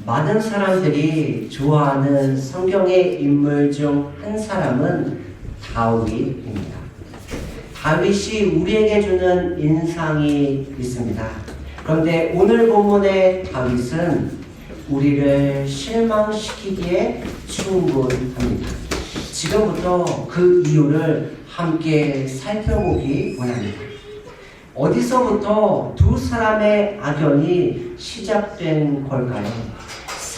많은 사람들이 좋아하는 성경의 인물 중 한 사람은 다윗입니다. 다윗이 우리에게 주는 인상이 있습니다. 그런데 오늘 본문의 다윗은 우리를 실망시키기에 충분합니다. 지금부터 그 이유를 함께 살펴보기 원합니다. 어디서부터 두 사람의 악연이 시작된 걸까요?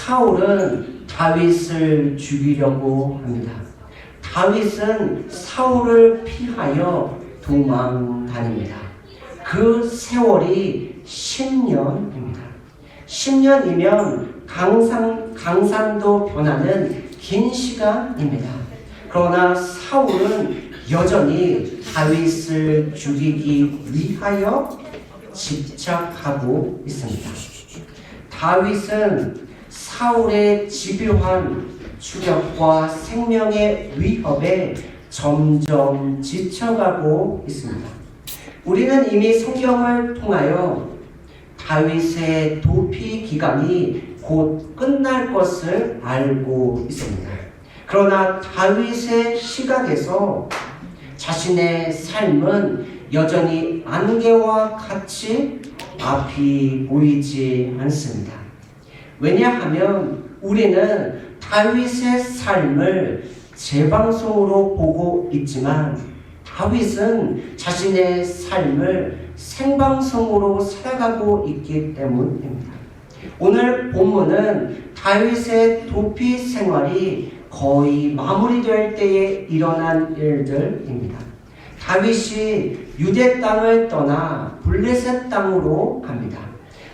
사울은 다윗을 죽이려고 합니다. 다윗은 사울을 피하여 도망다닙니다. 그 세월이 10년입니다. 10년이면 강산도 변하는 긴 시간입니다. 그러나 사울은 여전히 다윗을 죽이기 위하여 집착하고 있습니다. 다윗은 사울의 집요한 추격과 생명의 위협에 점점 지쳐가고 있습니다. 우리는 이미 성경을 통하여 다윗의 도피 기간이 곧 끝날 것을 알고 있습니다. 그러나 다윗의 시각에서 자신의 삶은 여전히 안개와 같이 앞이 보이지 않습니다. 왜냐하면 우리는 다윗의 삶을 재방송으로 보고 있지만 다윗은 자신의 삶을 생방송으로 살아가고 있기 때문입니다. 오늘 본문은 다윗의 도피 생활이 거의 마무리될 때에 일어난 일들입니다. 다윗이 유대 땅을 떠나 블레셋 땅으로 갑니다.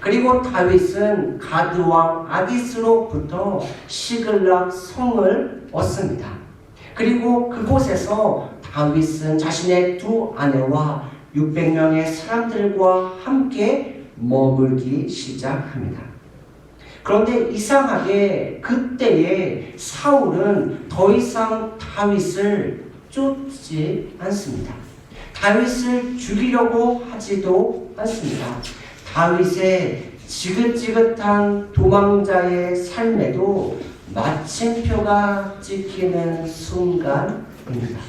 그리고 다윗은 가드 왕 아기스로부터 시글락 성을 얻습니다. 그리고 그곳에서 다윗은 자신의 두 아내와 600명의 사람들과 함께 머물기 시작합니다. 그런데 이상하게 그때에 사울은 더 이상 다윗을 쫓지 않습니다. 다윗을 죽이려고 하지도 않습니다. 다윗의 지긋지긋한 도망자의 삶에도 마침표가 찍히는 순간입니다.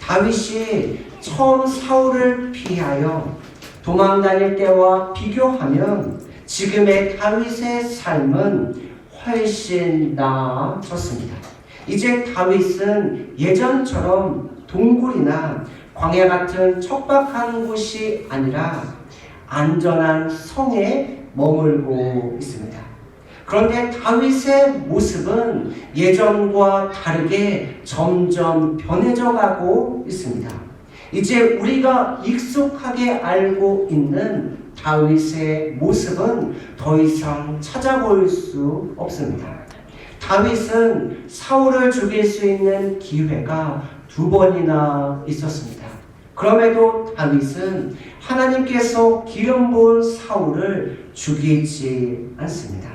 다윗이 처음 사울을 피하여 도망 다닐 때와 비교하면 지금의 다윗의 삶은 훨씬 나아졌습니다. 이제 다윗은 예전처럼 동굴이나 광야 같은 척박한 곳이 아니라 안전한 성에 머물고 있습니다. 그런데 다윗의 모습은 예전과 다르게 점점 변해져 가고 있습니다. 이제 우리가 익숙하게 알고 있는 다윗의 모습은 더 이상 찾아볼 수 없습니다. 다윗은 사울을 죽일 수 있는 기회가 2번이나 있었습니다. 그럼에도 다윗은 하나님께서 기름 부은 사울을 죽이지 않습니다.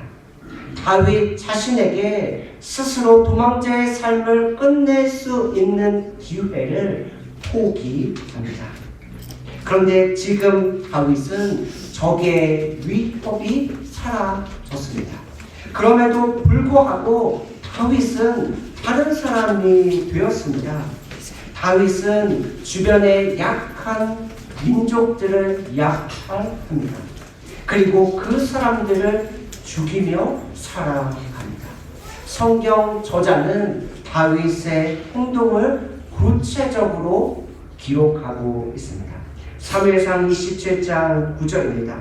다윗 자신에게 스스로 도망자의 삶을 끝낼 수 있는 기회를 포기합니다. 그런데 지금 다윗은 적의 위협이 사라졌습니다. 그럼에도 불구하고 다윗은 다른 사람이 되었습니다. 다윗은 주변의 약한 민족들을 약탈합니다. 그리고 그 사람들을 죽이며 살아갑니다. 성경 저자는 다윗의 행동을 구체적으로 기록하고 있습니다. 사무엘상 27장 9절입니다.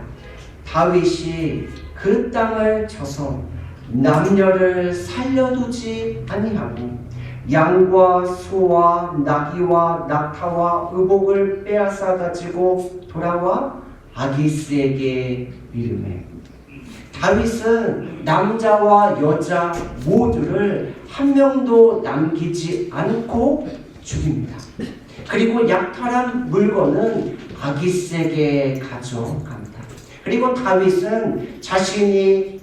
다윗이 그 땅을 쳐서 남녀를 살려두지 아니하고 양과 소와 나귀와 낙타와 의복을 빼앗아 가지고 돌아와 아기스에게 이르매. 다윗은 남자와 여자 모두를 한 명도 남기지 않고 죽입니다. 그리고 약탈한 물건은 아기스에게 가져갑니다. 그리고 다윗은 자신이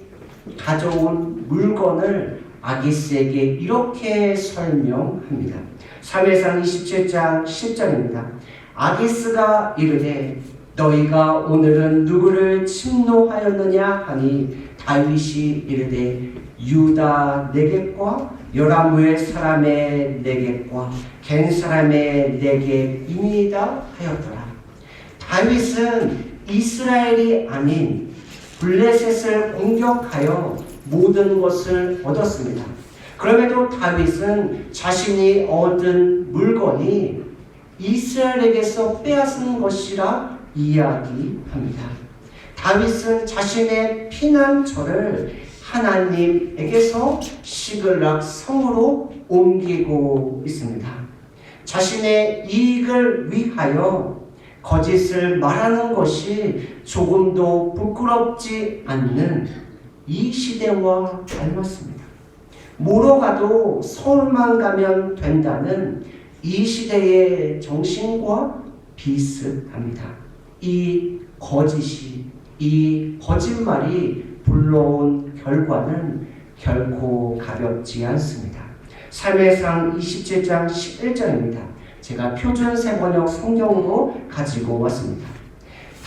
가져온 물건을 아기스에게 이렇게 설명합니다. 사무엘상 27장 10절입니다. 아기스가 이르되 너희가 오늘은 누구를 침노하였느냐 하니 다윗이 이르되 유다 네겝과 요라무엘 사람의 네겝과 겐 사람의 네겝이니이다 하였더라. 다윗은 이스라엘이 아닌 블레셋을 공격하여 모든 것을 얻었습니다. 그럼에도 다윗은 자신이 얻은 물건이 이스라엘에게서 빼앗은 것이라 이야기합니다. 다윗은 자신의 피난처를 하나님에게서 시글락 성으로 옮기고 있습니다. 자신의 이익을 위하여 거짓을 말하는 것이 조금도 부끄럽지 않는 이 시대와 닮았습니다. 뭐로 가도 서울만 가면 된다는 이 시대의 정신과 비슷합니다. 이 거짓이, 이 거짓말이 불러온 결과는 결코 가볍지 않습니다. 삶의 상 27장 11절입니다. 제가 표준 세번역 성경으로 가지고 왔습니다.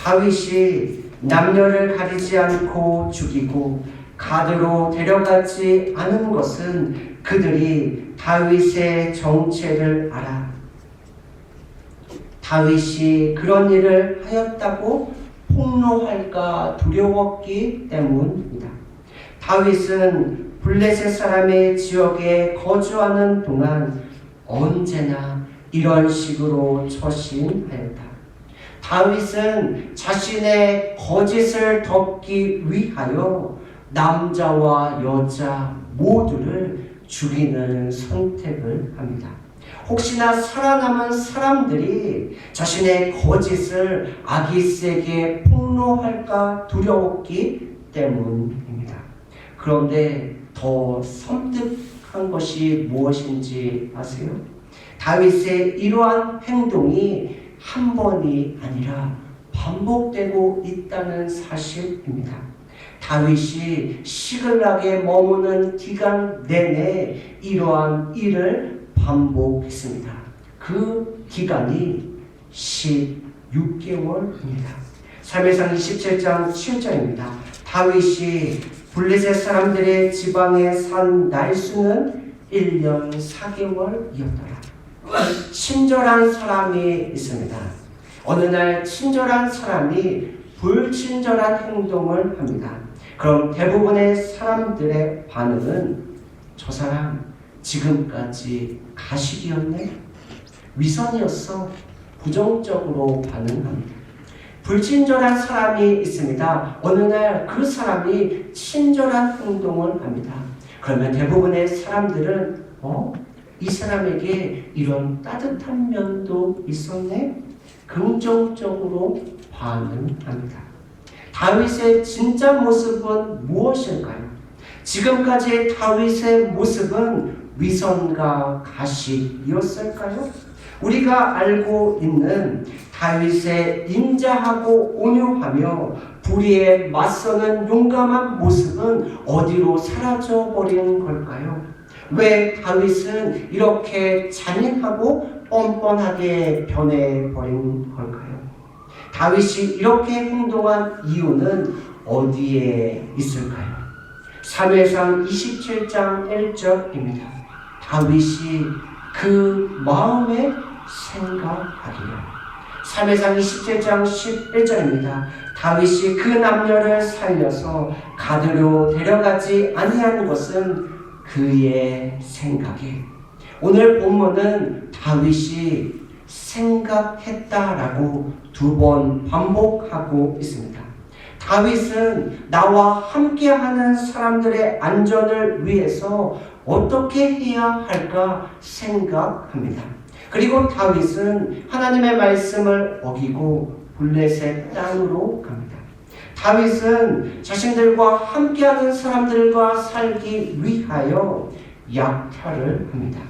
다윗이 남녀를 가리지 않고 죽이고 가드로 데려가지 않은 것은 그들이 다윗의 정체를 알아 다윗이 그런 일을 하였다고 폭로할까 두려웠기 때문입니다. 다윗은 블레셋 사람의 지역에 거주하는 동안 언제나 이런 식으로 처신하였다. 다윗은 자신의 거짓을 덮기 위하여 남자와 여자 모두를 죽이는 선택을 합니다. 혹시나 살아남은 사람들이 자신의 거짓을 아기스에게 폭로할까 두려웠기 때문입니다. 그런데 더 섬뜩한 것이 무엇인지 아세요? 다윗의 이러한 행동이 한 번이 아니라 반복되고 있다는 사실입니다. 다윗이 시글락에 머무는 기간 내내 이러한 일을 반복했습니다. 그 기간이 16개월입니다. 사무엘상 27장 7절입니다. 다윗이 블레셋 사람들의 지방에 산 날수는 1년 4개월이었더라. 친절한 사람이 있습니다. 어느 날 친절한 사람이 불친절한 행동을 합니다. 그럼 대부분의 사람들의 반응은 저 사람 지금까지 가식이었네? 위선이었어? 부정적으로 반응합니다. 불친절한 사람이 있습니다. 어느 날 그 사람이 친절한 행동을 합니다. 그러면 대부분의 사람들은 이 사람에게 이런 따뜻한 면도 있었네? 긍정적으로 반응합니다. 다윗의 진짜 모습은 무엇일까요? 지금까지의 다윗의 모습은 위선과 가식이었을까요? 우리가 알고 있는 다윗의 인자하고 온유하며 불의에 맞서는 용감한 모습은 어디로 사라져버린 걸까요? 왜 다윗은 이렇게 잔인하고 뻔뻔하게 변해버린 걸까요? 다윗이 이렇게 행동한 이유는 어디에 있을까요? 사무엘상 27장 1절입니다. 다윗이 그 마음에 생각하기를. 사무엘상 27장 11절입니다. 다윗이 그 남녀를 살려서 가드로 데려가지 아니한 것은 그의 생각에. 오늘 본문은 다윗이 생각했다라고 2번 반복하고 있습니다. 다윗은 나와 함께하는 사람들의 안전을 위해서 어떻게 해야 할까 생각합니다. 그리고 다윗은 하나님의 말씀을 어기고 블레셋 땅으로 갑니다. 다윗은 자신들과 함께하는 사람들과 살기 위하여 약탈을 합니다.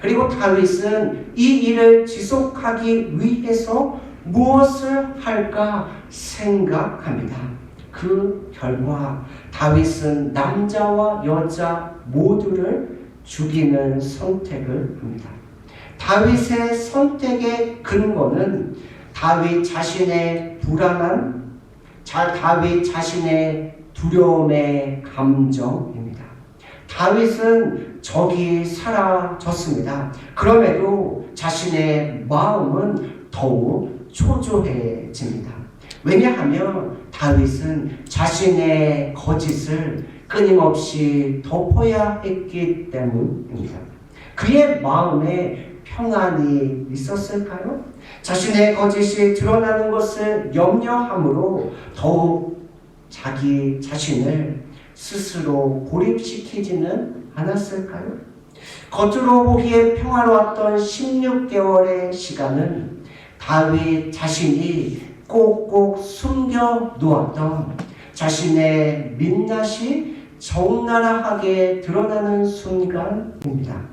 그리고 다윗은 이 일을 지속하기 위해서 무엇을 할까 생각합니다. 그 결과 다윗은 남자와 여자 모두를 죽이는 선택을 합니다. 다윗의 선택의 근거는 다윗 자신의 다윗 자신의 두려움의 감정입니다. 다윗은 적이 사라졌습니다. 그럼에도 자신의 마음은 더욱 초조해집니다. 왜냐하면 다윗은 자신의 거짓을 끊임없이 덮어야 했기 때문입니다. 그의 마음에 평안이 있었을까요? 자신의 거짓이 드러나는 것을 염려함으로 더욱 자기 자신을 스스로 고립시키지는 않았을까요? 겉으로 보기에 평화로웠던 16개월의 시간은 다윗 자신이 꼭꼭 숨겨 놓았던 자신의 민낯이 적나라하게 드러나는 순간입니다.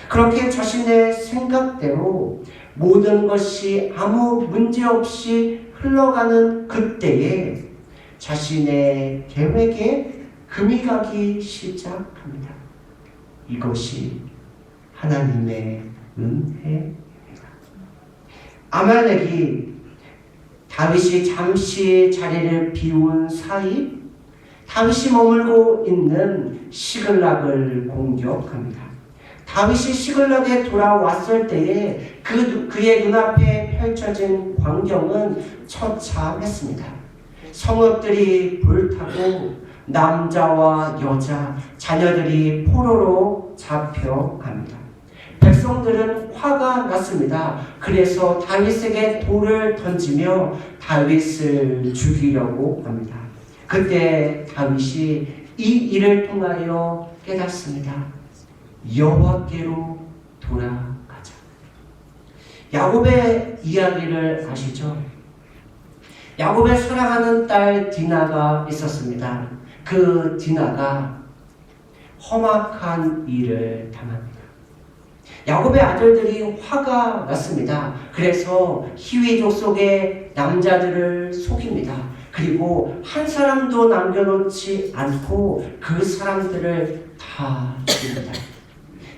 그렇게 자신의 생각대로 모든 것이 아무 문제 없이 흘러가는 그때에 자신의 계획에 금이 가기 시작합니다. 이것이 하나님의 은혜입니다. 아말렉이 다윗이 잠시 자리를 비운 사이 다윗이 머물고 있는 시글락을 공격합니다. 다윗이 시글락에 돌아왔을 때에 그의 눈앞에 펼쳐진 광경은 처참했습니다. 성읍들이 불타고 남자와 여자, 자녀들이 포로로 잡혀갑니다. 백성들은 화가 났습니다. 그래서 다윗에게 돌을 던지며 다윗을 죽이려고 합니다. 그때 다윗이 이 일을 통하여 깨닫습니다. 여호와께로 돌아가자. 야곱의 이야기를 아시죠? 야곱의 사랑하는 딸 디나가 있었습니다. 그 디나가 험악한 일을 당합니다. 야곱의 아들들이 화가 났습니다. 그래서 히위족 속의 남자들을 속입니다. 그리고 한 사람도 남겨놓지 않고 그 사람들을 다 죽입니다.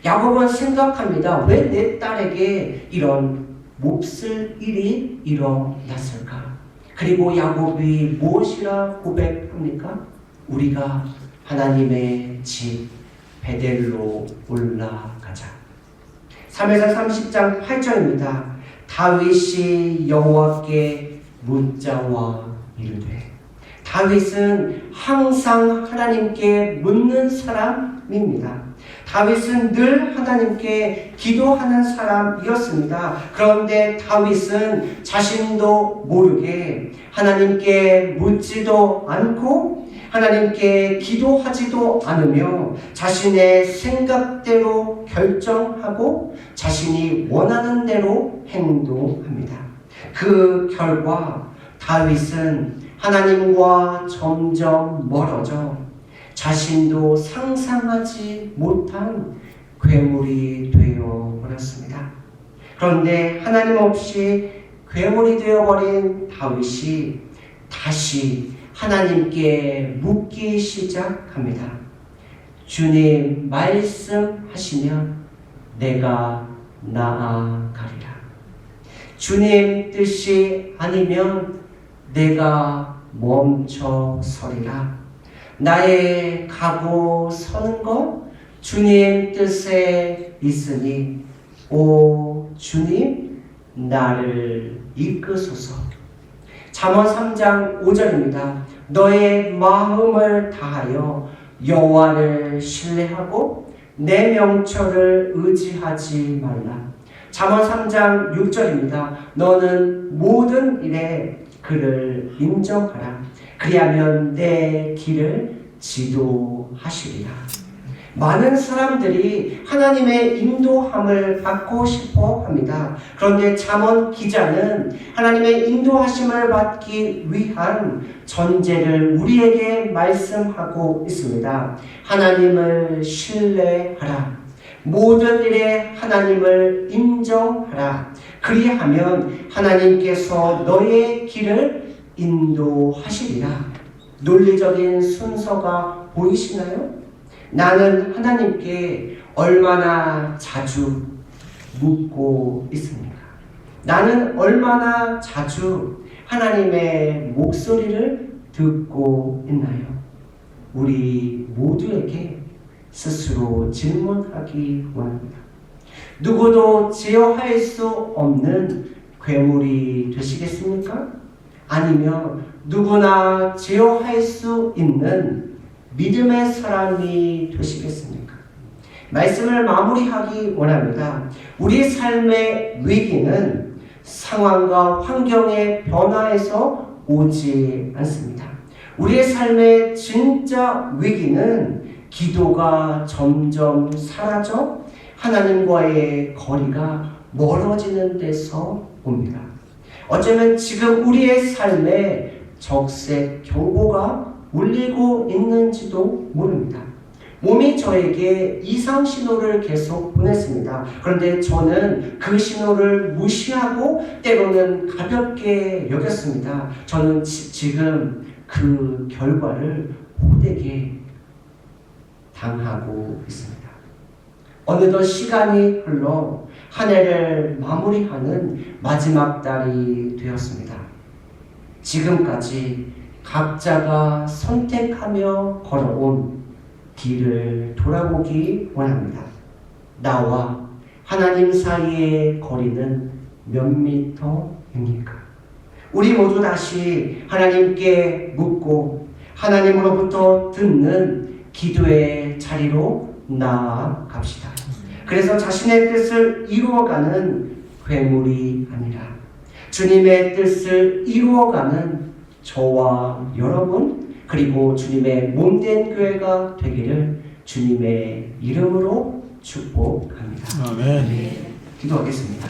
야곱은 생각합니다. 왜 내 딸에게 이런 몹쓸 일이 일어났을까? 그리고 야곱이 무엇이라 고백합니까? 우리가 하나님의 집 베델로 올라가자. 3에서 30장 8절입니다. 다윗이 여호와께 묻자와 이르되. 다윗은 항상 하나님께 묻는 사람입니다. 다윗은 늘 하나님께 기도하는 사람이었습니다. 그런데 다윗은 자신도 모르게 하나님께 묻지도 않고 하나님께 기도하지도 않으며 자신의 생각대로 결정하고 자신이 원하는 대로 행동합니다. 그 결과 다윗은 하나님과 점점 멀어져 자신도 상상하지 못한 괴물이 되어 버렸습니다. 그런데 하나님 없이 괴물이 되어버린 다윗이 다시 하나님께 묻기 시작합니다. 주님 말씀하시면 내가 나아가리라. 주님 뜻이 아니면 내가 멈춰서리라. 나의 가고 서는 것 주님 뜻에 있으니 오 주님 나를 이끄소서. 잠언 3장 5절입니다. 너의 마음을 다하여 여호와를 신뢰하고 내 명철을 의지하지 말라. 잠언 3장 6절입니다. 너는 모든 일에 그를 인정하라. 그리하면 내 길을 지도하시리라. 많은 사람들이 하나님의 인도함을 받고 싶어 합니다. 그런데 잠언 기자는 하나님의 인도하심을 받기 위한 전제를 우리에게 말씀하고 있습니다. 하나님을 신뢰하라. 모든 일에 하나님을 인정하라. 그리하면 하나님께서 너의 길을 인도하시리라. 논리적인 순서가 보이시나요? 나는 하나님께 얼마나 자주 묻고 있습니까? 나는 얼마나 자주 하나님의 목소리를 듣고 있나요? 우리 모두에게 스스로 질문하기 원합니다. 누구도 제어할 수 없는 괴물이 되시겠습니까? 아니면 누구나 제어할 수 있는 믿음의 사람이 되시겠습니까? 말씀을 마무리하기 원합니다. 우리 삶의 위기는 상황과 환경의 변화에서 오지 않습니다. 우리의 삶의 진짜 위기는 기도가 점점 사라져 하나님과의 거리가 멀어지는 데서 옵니다. 어쩌면 지금 우리의 삶에 적색 경보가 울리고 있는지도 모릅니다. 몸이 저에게 이상 신호를 계속 보냈습니다. 그런데 저는 그 신호를 무시하고 때로는 가볍게 여겼습니다. 저는 지금 그 결과를 호되게 당하고 있습니다. 어느덧 시간이 흘러 한 해를 마무리하는 마지막 달이 되었습니다. 지금까지 각자가 선택하며 걸어온 길을 돌아보기 원합니다. 나와 하나님 사이의 거리는 몇 미터입니까? 우리 모두 다시 하나님께 묻고 하나님으로부터 듣는 기도의 자리로 나아갑시다. 그래서 자신의 뜻을 이루어가는 괴물이 아니라 주님의 뜻을 이루어가는 저와 여러분 그리고 주님의 몸된 교회가 되기를 주님의 이름으로 축복합니다. 아멘. 기도하겠습니다.